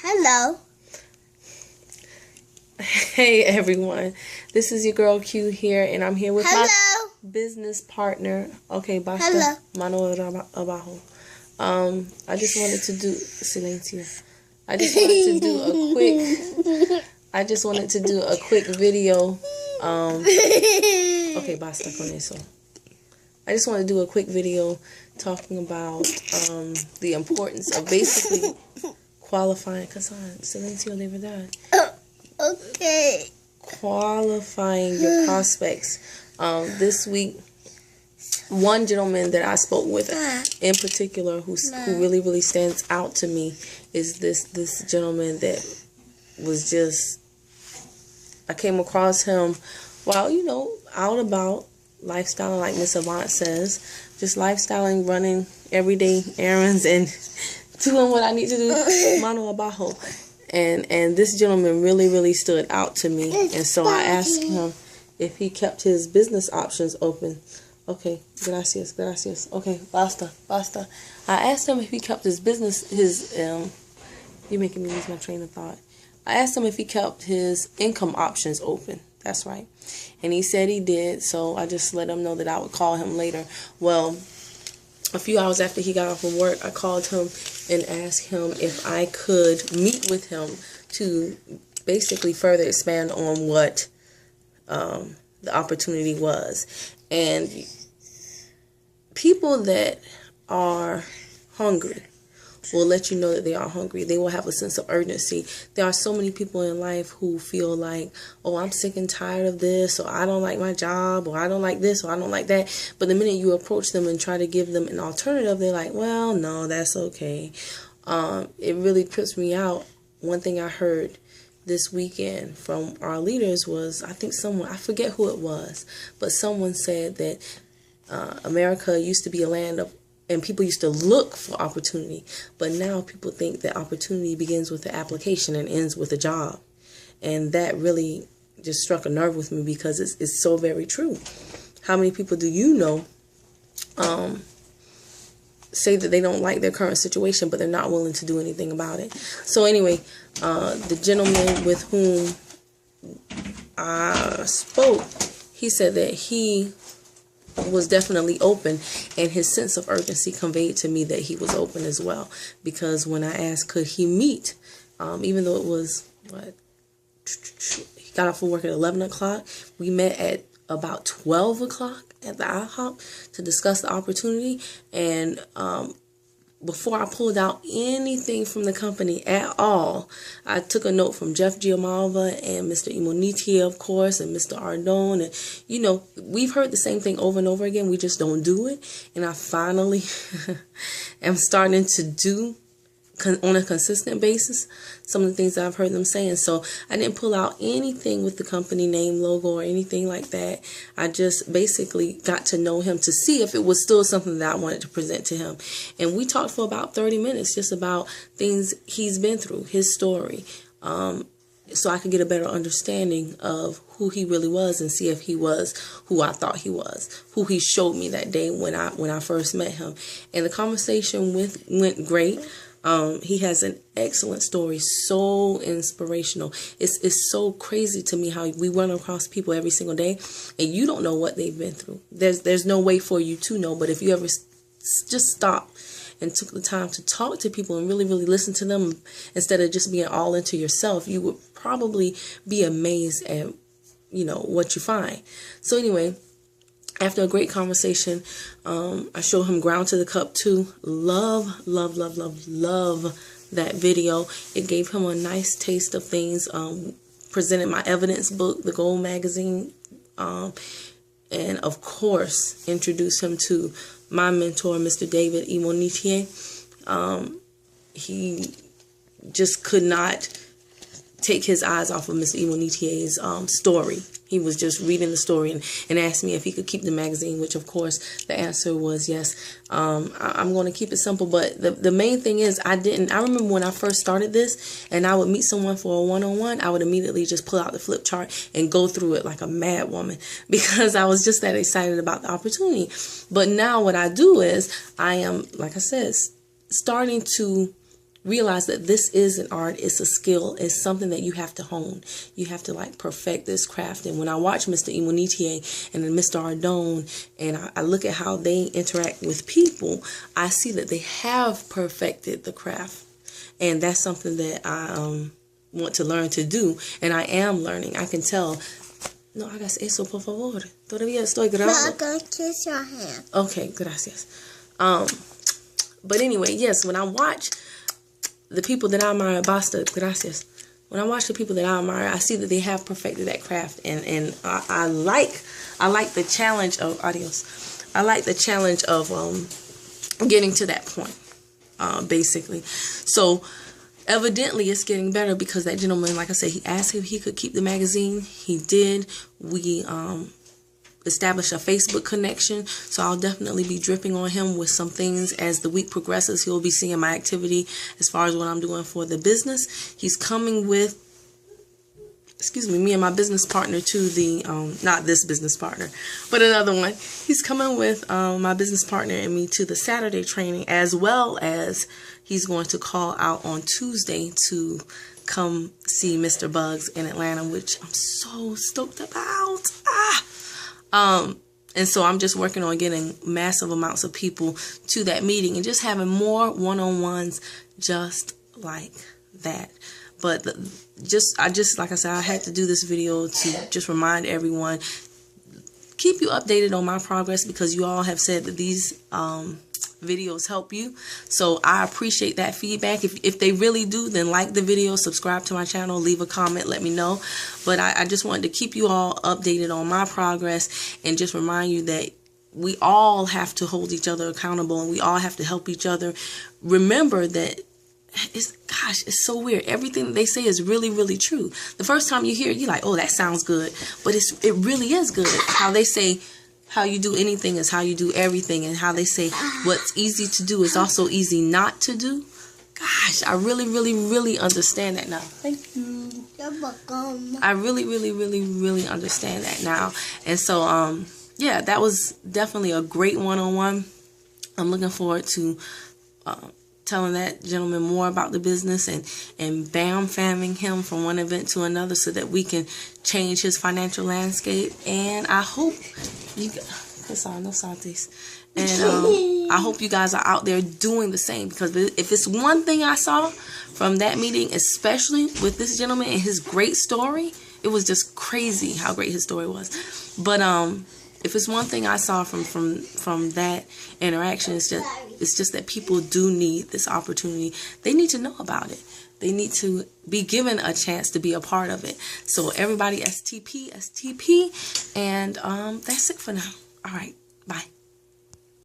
Hello. Hey everyone, this is your girl Q here, and I'm here with my business partner. Okay, basta. Hello. Mano abajo. I just wanted to do silencio. I just wanted to do a quick. I just wanted to do a quick video. Okay, basta con eso. I just want to do a quick video talking about the importance of basically qualifying. Silencio de verdad. Okay. Qualifying your prospects. This week, one gentleman that I spoke with in particular who really stands out to me is this gentleman that was just, I came across him while, out about lifestyling, like Miss Avant says, just lifestyling, running everyday errands and doing what I need to do, mano abajo. And this gentleman really stood out to me. And so I asked him if he kept his business options open. Okay, gracias. Okay, basta. I asked him if he kept his business, you're making me lose my train of thought. I asked him if he kept his income options open. That's right. And he said he did, so I just let him know that I would call him later. Well, a few hours after he got off of work, I called him and asked him if I could meet with him to basically further expand on what the opportunity was. And people that are hungry will let you know that they are hungry. They will have a sense of urgency. There are so many people in life who feel like, oh, I'm sick and tired of this, or I don't like my job, or I don't like this, or I don't like that. But the minute you approach them and try to give them an alternative, they're like, well, no, that's okay. It really trips me out. One thing I heard this weekend from our leaders was, I forget who it was, but someone said that America used to be a land of, and people used to look for opportunity, but now people think that opportunity begins with the application and ends with a job. And that really just struck a nerve with me because it's so very true. How many people do you know say that they don't like their current situation, but they're not willing to do anything about it? So anyway, the gentleman with whom I spoke, he said that he was definitely open, and his sense of urgency conveyed to me that he was open as well, because when I asked could he meet, even though it was he got off of work at 11 o'clock, we met at about 12 o'clock at the IHOP to discuss the opportunity. And before I pulled out anything from the company at all, I took a note from Jeff Giamalva and Mr. Imonitia, of course, and Mr. Ardone. And, we've heard the same thing over and over again. We just don't do it. And I finally am starting to do on a consistent basis some of the things that I've heard them saying. So I didn't pull out anything with the company name, logo, or anything like that. I just basically got to know him to see if it was still something that I wanted to present to him. And we talked for about 30 minutes just about things he's been through, his story, so I could get a better understanding of who he really was and see if he was who I thought he was, who he showed me that day when I first met him. And the conversation went great. He has an excellent story, so inspirational. It's so crazy to me how we run across people every single day and you don't know what they've been through. There's no way for you to know, but if you ever just stop and took the time to talk to people and really listen to them instead of just being all into yourself, you would probably be amazed at what you find. So anyway, after a great conversation, I showed him Ground to the Cup 2. Love that video. It gave him a nice taste of things. Presented my evidence book, the Gold Magazine, and of course, introduced him to my mentor, Mr. David Imonitie. He just could not take his eyes off of Mr. Imonitie's story. He was just reading the story and asked me if he could keep the magazine, which of course the answer was yes. I'm going to keep it simple, but the main thing is I remember when I first started this and I would meet someone for a one-on-one, I would immediately just pull out the flip chart and go through it like a mad woman because I was just that excited about the opportunity. But now what I do is I am, like I said, starting to realize that this is an art, it's a skill, it's something that you have to hone. You have to like perfect this craft. And when I watch Mr. Imunitie and then Mr. Ardone, and I look at how they interact with people, I see that they have perfected the craft. And that's something that I want to learn to do. And I am learning. I can tell. No hagas eso, por favor. Todavía estoy grabando. I'm going to kiss your hand. Okay, gracias. But anyway, yes, when I watch the people that I admire, basta, gracias. When I watch the people that I admire, I see that they have perfected that craft, and I like the challenge of adios. I like the challenge of getting to that point, basically. So evidently, it's getting better because that gentleman, like I said, he asked if he could keep the magazine. He did. We establish a Facebook connection, so I'll definitely be dripping on him with some things as the week progresses. He'll be seeing my activity as far as what I'm doing for the business. He's coming with, me and my business partner to the, not this business partner, but another one. He's coming with my business partner and me to the Saturday training, as well as he's going to call out on Tuesday to come see Mr. Bugs in Atlanta, which I'm so stoked about. And so I'm just working on getting massive amounts of people to that meeting and just having more one-on-ones just like that. But like I said, I had to do this video to just remind everyone, keep you updated on my progress, because you all have said that these videos help you. So I appreciate that feedback. If they really do, then like the video, subscribe to my channel, leave a comment, let me know. But I just wanted to keep you all updated on my progress and just remind you that we all have to hold each other accountable and we all have to help each other. Remember that it's so weird. Everything that they say is really, really true. The first time you hear it, you're like, oh, that sounds good. But it really is good. How they say how you do anything is how you do everything, and how they say what's easy to do is also easy not to do. Gosh, I really, really, really understand that now. Thank you. You're welcome. I really, really, really, really understand that now. And so, yeah, that was definitely a great one-on-one. I'm looking forward to telling that gentleman more about the business and bam-famming him from one event to another so that we can change his financial landscape. And I hope you guys, and I hope you guys are out there doing the same, because if it's one thing I saw from that meeting, especially with this gentleman and his great story, it was just crazy how great his story was. But if it's one thing I saw from that interaction, it's just that people do need this opportunity. They need to know about it. They need to be given a chance to be a part of it. So everybody, STP, and that's it for now. All right, bye.